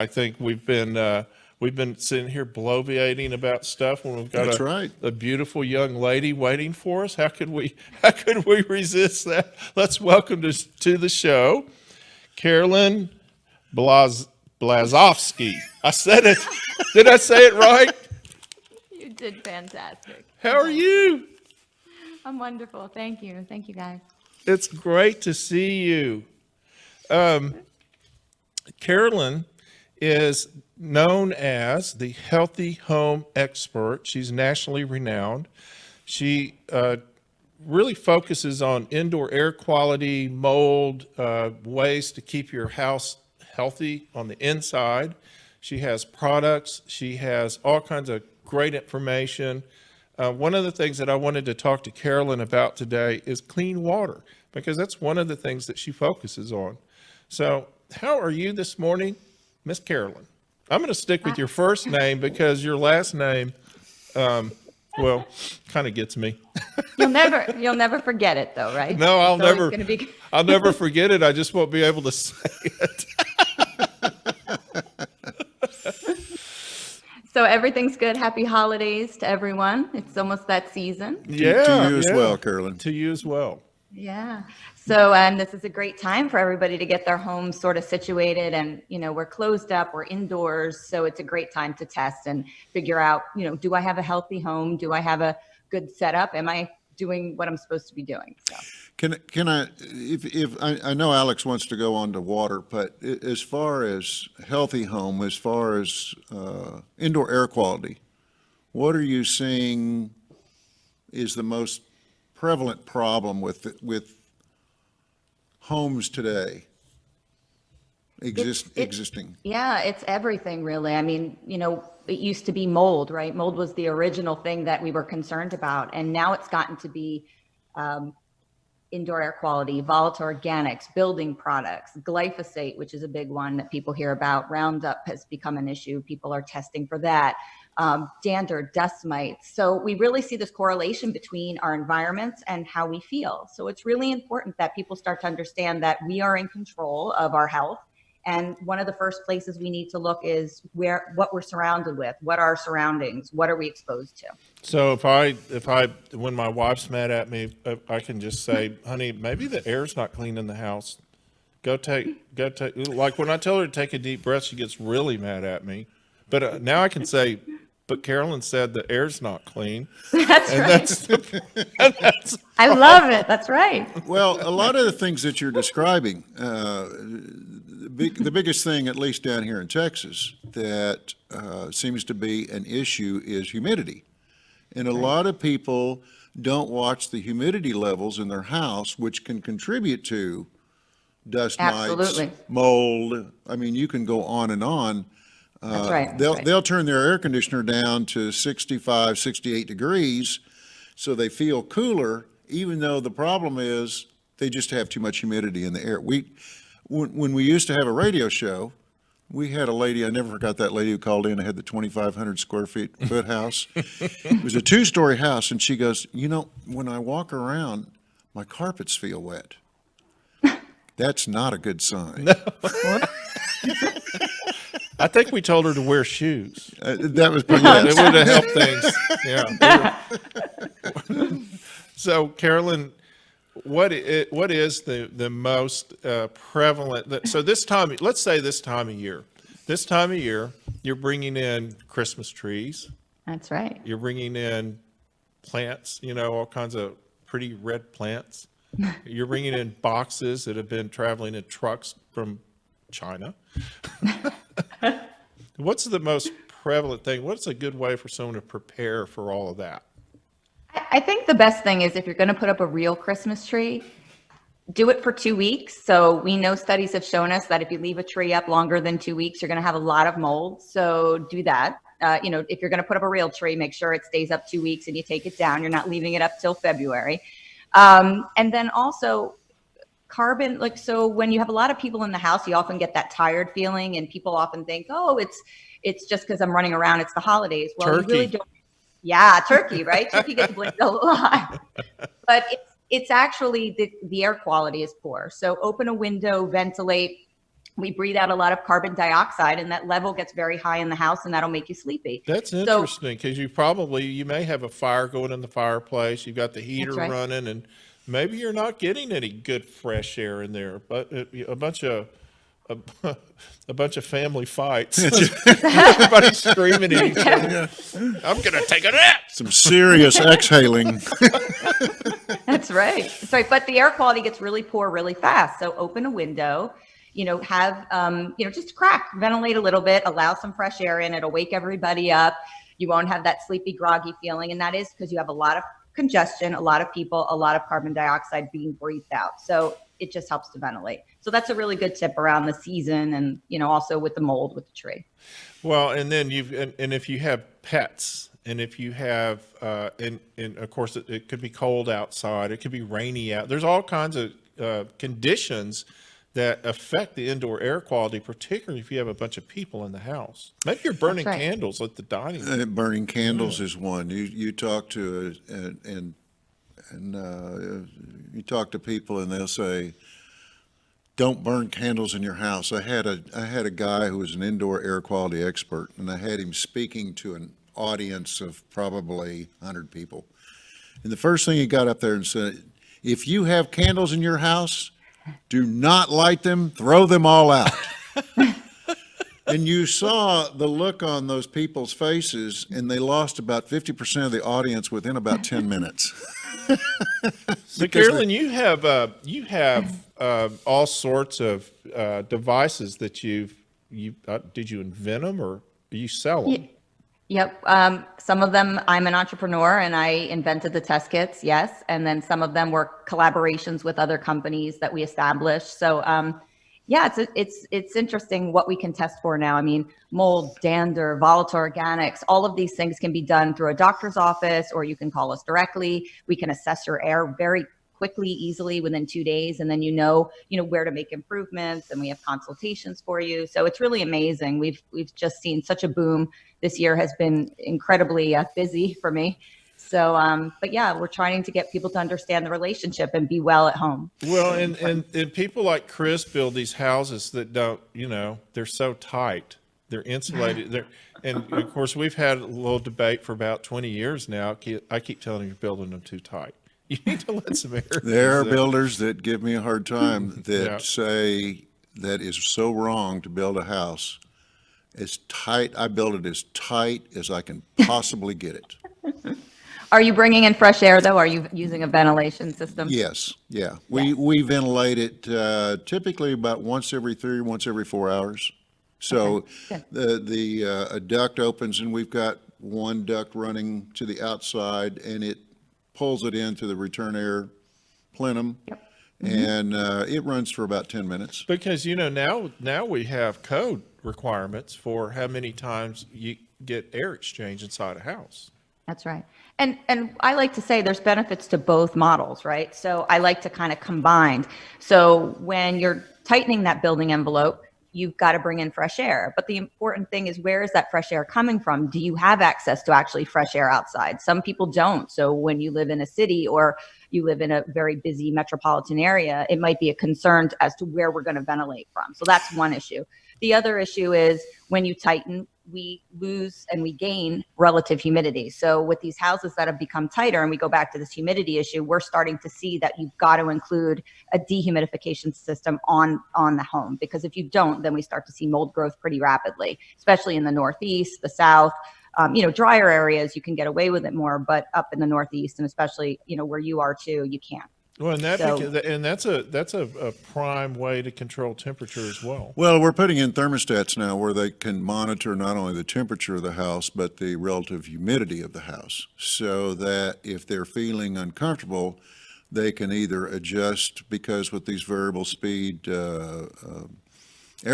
I think we've been sitting here bloviating about stuff when we've got That's right. a beautiful young lady waiting for us. How could we resist that? Let's welcome to the show, Carolyn Blazovsky. I said it. Did I say it right? You did fantastic. How are you? I'm wonderful. Thank you. Thank you, guys. It's great to see you. Carolyn is known as the healthy home expert. She's nationally renowned. She really focuses on indoor air quality, mold, ways to keep your house healthy on the inside. She has products. She has all kinds of great information. One of the things that I wanted to talk to Carolyn about today is clean water, because that's one of the things that she focuses on. So how are you this morning, Miss Carolyn? I'm going to stick with your first name because your last name, well, kind of gets me. You'll never forget it, though, right? No, I'll never Be... forget it. I just won't be able to say it. So everything's good. Happy holidays to everyone. It's almost that season. Yeah, to you as well, Carolyn. To you as well. Yeah. So this is a great time for everybody to get their homes sort of situated, and we're closed up, we're indoors, so it's a great time to test and figure out, do I have a healthy home? Do I have a good setup? Am I doing what I'm supposed to be doing? So. Can I, if I know Alex wants to go on to water, but as far as healthy home, as far as indoor air quality, what are you seeing is the most prevalent problem with homes today existing? Yeah, it's everything really. I mean, it used to be mold, right? Mold was the original thing that we were concerned about. And now it's gotten to be indoor air quality, volatile organics, building products, glyphosate, which is a big one that people hear about. Roundup has become an issue. People are testing for that. Dander, dust mites. So we really see this correlation between our environments and how we feel. So it's really important that people start to understand that we are in control of our health. And one of the first places we need to look is what we're surrounded with, what are our surroundings, what are we exposed to? So when my wife's mad at me, I can just say, honey, maybe the air's not clean in the house. Go take, like when I tell her to take a deep breath, she gets really mad at me. But now I can say, but Carolyn said the air's not clean. That's right. I love it. That's right. Well, a lot of the things that you're describing, the biggest thing, at least down here in Texas, that seems to be an issue is humidity. And a lot of people don't watch the humidity levels in their house, which can contribute to dust mites, mold. I mean, you can go on and on. That's right. They'll turn their air conditioner down to 65, 68 degrees so they feel cooler, even though the problem is they just have too much humidity in the air. When we used to have a radio show, we had a lady, I never forgot that lady who called in and had the 2,500 square foot house. It was a 2-story house, and she goes, when I walk around, my carpets feel wet. That's not a good sign. No. I think we told her to wear shoes. That was pretty much. It would have helped things. Yeah. So, Carolyn, what is the most prevalent? So let's say this time of year. This time of year, you're bringing in Christmas trees. That's right. You're bringing in plants, all kinds of pretty red plants. You're bringing in boxes that have been traveling in trucks from China. What's the most prevalent thing? What's a good way for someone to prepare for all of that? I think the best thing is if you're going to put up a real Christmas tree, do it for 2 weeks. So we know studies have shown us that if you leave a tree up longer than 2 weeks, you're going to have a lot of mold. So do that. If you're going to put up a real tree, make sure it stays up 2 weeks and you take it down. You're not leaving it up till February. And then also carbon, so when you have a lot of people in the house, you often get that tired feeling, and people often think, oh, it's just because I'm running around, it's the holidays. Well, turkey. You really don't. Yeah, turkey, right? Turkey gets blamed a lot. But it's actually the air quality is poor. So open a window, ventilate. we breathe out a lot of carbon dioxide, and that level gets very high in the house, and that'll make you sleepy. That's interesting, because you may have a fire going in the fireplace. You've got the heater right. running, and maybe you're not getting any good fresh air in there. But a bunch of family fights. Everybody's screaming at each other. I'm gonna take a nap. Some serious exhaling. That's right. That's right. But the air quality gets really poor really fast. So open a window, have, just crack, ventilate a little bit, allow some fresh air in. It'll wake everybody up. You won't have that sleepy, groggy feeling. And that is because you have a lot of congestion, a lot of people, a lot of carbon dioxide being breathed out. So it just helps to ventilate. So that's a really good tip around the season, and, also with the mold with the tree. Well, and then and if you have pets, and if you have, and of course it could be cold outside, it could be rainy out. There's all kinds of conditions that affect the indoor air quality, particularly if you have a bunch of people in the house. Maybe you're burning candles at the dining room. Burning candles is one. You talk to you talk to people and they'll say, don't burn candles in your house. I had a guy who was an indoor air quality expert, and I had him speaking to an audience of probably 100 people. And the first thing he got up there and said, if you have candles in your house, do not light them, throw them all out. And you saw the look on those people's faces, and they lost about 50% of the audience within about 10 minutes. So, Carolyn, you have all sorts of devices that did you invent them, or you sell them? Yep. Some of them, I'm an entrepreneur and I invented the test kits. Yes. And then some of them were collaborations with other companies that we established. So, it's interesting what we can test for now. I mean, mold, dander, volatile organics, all of these things can be done through a doctor's office, or you can call us directly. We can assess your air very quickly, easily within 2 days. And then, where to make improvements, and we have consultations for you. So it's really amazing. We've just seen such a boom. This year has been incredibly busy for me. So, we're trying to get people to understand the relationship and be well at home. Well, and people like Chris build these houses that don't, they're so tight, they're insulated. And of course, we've had a little debate for about 20 years now. I keep telling you, you're building them too tight. You need to let some air. There are builders that give me a hard time that say that is so wrong to build a house as tight. I build it as tight as I can possibly get it. Are you bringing in fresh air, though? Are you using a ventilation system? Yes. Yeah. We ventilate it typically about once every 4 hours. So a duct opens, and we've got one duct running to the outside, and it pulls it into the return air plenum. Yep. And it runs for about 10 minutes. Because, now we have code requirements for how many times you get air exchange inside a house. That's right. And I like to say there's benefits to both models, right? So I like to kind of combine. So when you're tightening that building envelope, you've got to bring in fresh air. But the important thing is, where is that fresh air coming from? Do you have access to actually fresh air outside? Some people don't. So when you live in a city or you live in a very busy metropolitan area, it might be a concern as to where we're going to ventilate from. So that's one issue. The other issue is when you tighten, we lose and we gain relative humidity. So with these houses that have become tighter, and we go back to this humidity issue, we're starting to see that you've got to include a dehumidification system on the home, because if you don't, then we start to see mold growth pretty rapidly, especially in the Northeast, the South. Drier areas, you can get away with it more, but up in the Northeast, and especially, where you are too, you can't. Well, and that's a prime way to control temperature as well. Well, we're putting in thermostats now where they can monitor not only the temperature of the house, but the relative humidity of the house, so that if they're feeling uncomfortable, they can either adjust, because with these variable speed air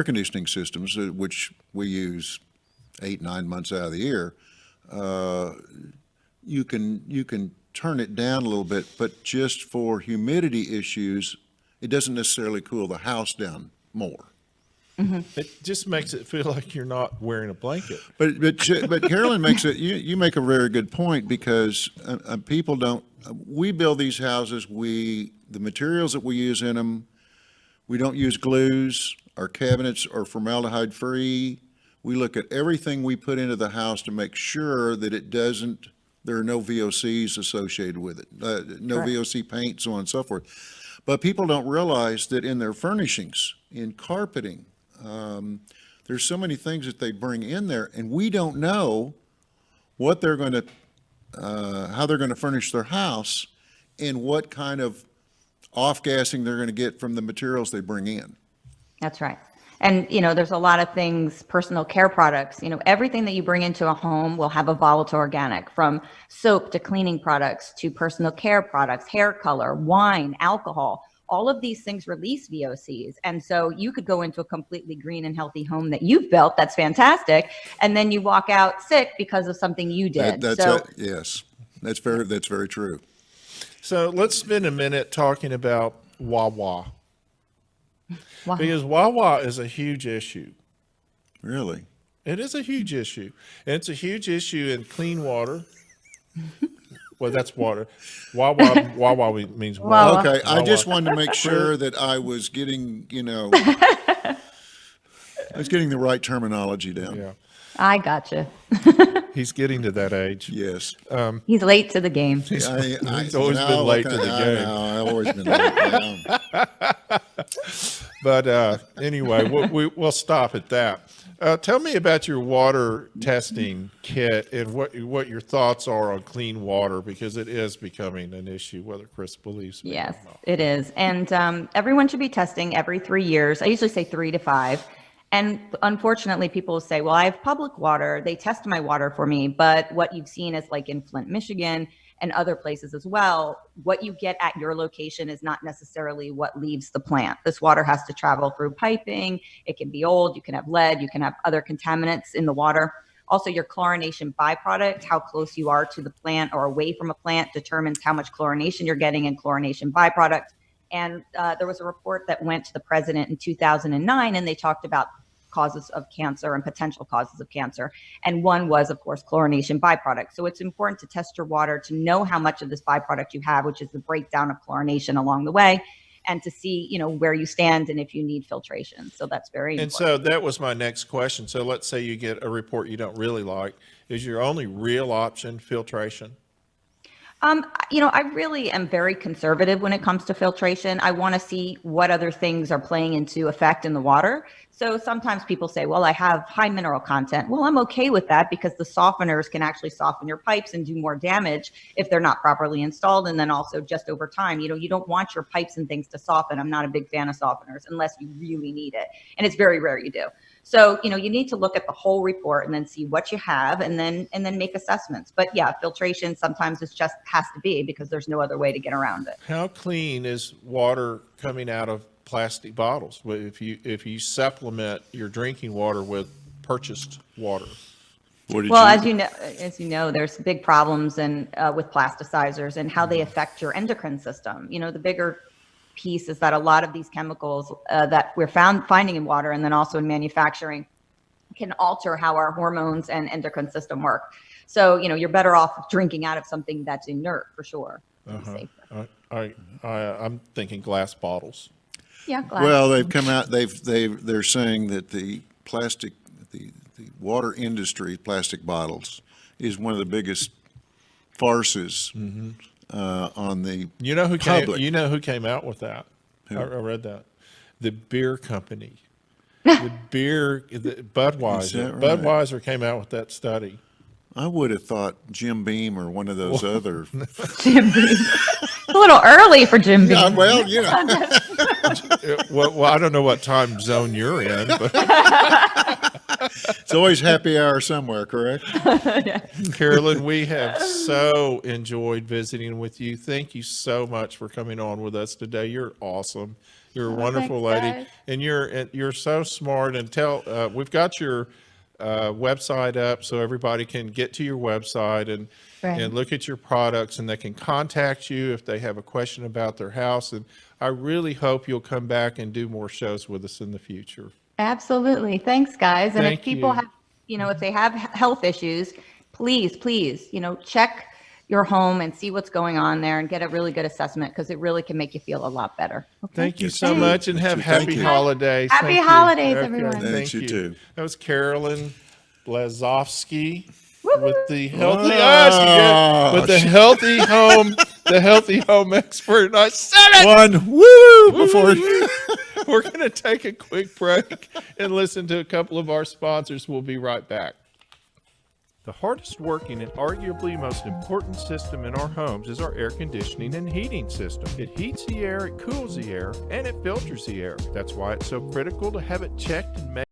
conditioning systems, which we use 8-9 months out of the year, you can turn it down a little bit, but just for humidity issues, it doesn't necessarily cool the house down more. Mm-hmm. It just makes it feel like you're not wearing a blanket. But Carolyn makes it. You make a very good point, because people don't. We build these houses. The materials that we use in them, we don't use glues Our cabinets are formaldehyde free. We look at everything we put into the house to make sure that there are no VOCs associated with it, no Correct. VOC paint, so on and so forth. But people don't realize that in their furnishings, in carpeting, there's so many things that they bring in there, and we don't know what they're going to, how they're going to furnish their house and what kind of off-gassing they're going to get from the materials they bring in. That's right. And, there's a lot of things, personal care products, everything that you bring into a home will have a volatile organic, from soap to cleaning products to personal care products, hair color, wine, alcohol. All of these things release VOCs. And so you could go into a completely green and healthy home that you've built. That's fantastic. And then you walk out sick because of something you did. Yes, that's very true. So let's spend a minute talking about Wawa. Wow. Because Wawa is a huge issue. Really? It is a huge issue. And it's a huge issue in clean water. Well, that's water. Wawa means water. Wawa. Okay, I Wawa. just wanted to make sure that I was getting, I was getting the right terminology down. Yeah. I gotcha. He's getting to that age. Yes. He's late to the game. He's always been late to the game. I've always been late. But anyway, we'll stop at that. Tell me about your water testing kit and what your thoughts are on clean water, because it is becoming an issue, whether Chris believes me Yes, or not. it is. And everyone should be testing every 3 years. I usually say 3 to 5. And unfortunately, people will say, well, I have public water. They test my water for me. But what you've seen is, like in Flint, Michigan, and other places as well, what you get at your location is not necessarily what leaves the plant. This water has to travel through piping. It can be old. You can have lead. You can have other contaminants in the water. Also, your chlorination byproduct, how close you are to the plant or away from a plant, determines how much chlorination you're getting in chlorination byproduct. And there was a report that went to the president in 2009, and they talked about causes of cancer and potential causes of cancer. And one was, of course, chlorination byproduct. So it's important to test your water to know how much of this byproduct you have, which is the breakdown of chlorination along the way, and to see, where you stand and if you need filtration. So that's very important. And so that was my next question. So let's say you get a report you don't really like. Is your only real option filtration? I really am very conservative when it comes to filtration. I want to see what other things are playing into effect in the water. So sometimes people say, well, I have high mineral content. Well, I'm okay with that because the softeners can actually soften your pipes and do more damage if they're not properly installed. And then also just over time, you don't want your pipes and things to soften. I'm not a big fan of softeners unless you really need it. And it's very rare you do. So, you need to look at the whole report and then see what you have and then make assessments. But yeah, filtration sometimes it just has to be because there's no other way to get around it. How clean is water coming out of plastic bottles if you supplement your drinking water with purchased water? Well, as you know, there's big problems with plasticizers and how they affect your endocrine system. The bigger piece is that a lot of these chemicals that we're finding in water and then also in manufacturing can alter how our hormones and endocrine system work. So, you're better off drinking out of something that's inert for sure. I'm thinking glass bottles. Yeah, glass. Well, they've come out, they're saying that the water industry, plastic bottles, is one of the biggest farces on the public. You know who came out with that? I read that. The beer company. Budweiser. Right? Budweiser came out with that study. I would have thought Jim Beam or one of those other. Jim Beam. A little early for Jim Beam. Yeah, well, Well, I don't know what time zone you're in, but it's always happy hour somewhere, correct? Carolyn, we have so enjoyed visiting with you. Thank you so much for coming on with us today. You're awesome. You're a wonderful thanks, lady, guys. and you're so smart. And we've got your website up so everybody can get to your website and look at your products, and they can contact you if they have a question about their house. And I really hope you'll come back and do more shows with us in the future. Absolutely. Thanks, guys. And Thank if people you. have, if they have health issues, please, check your home and see what's going on there and get a really good assessment, because it really can make you feel a lot better. Okay? Thank you so Thanks. much, and have Thank happy you. holidays. Happy Thank you. holidays, everyone. Thanks, you too. That was Carolyn Blazovsky Woo-hoo. with the healthy Wow. with the healthy home expert. I said it. One woo before. We're going to take a quick break and listen to a couple of our sponsors. We'll be right back. The hardest working and arguably most important system in our homes is our air conditioning and heating system. It heats the air, it cools the air, and it filters the air. That's why it's so critical to have it checked and made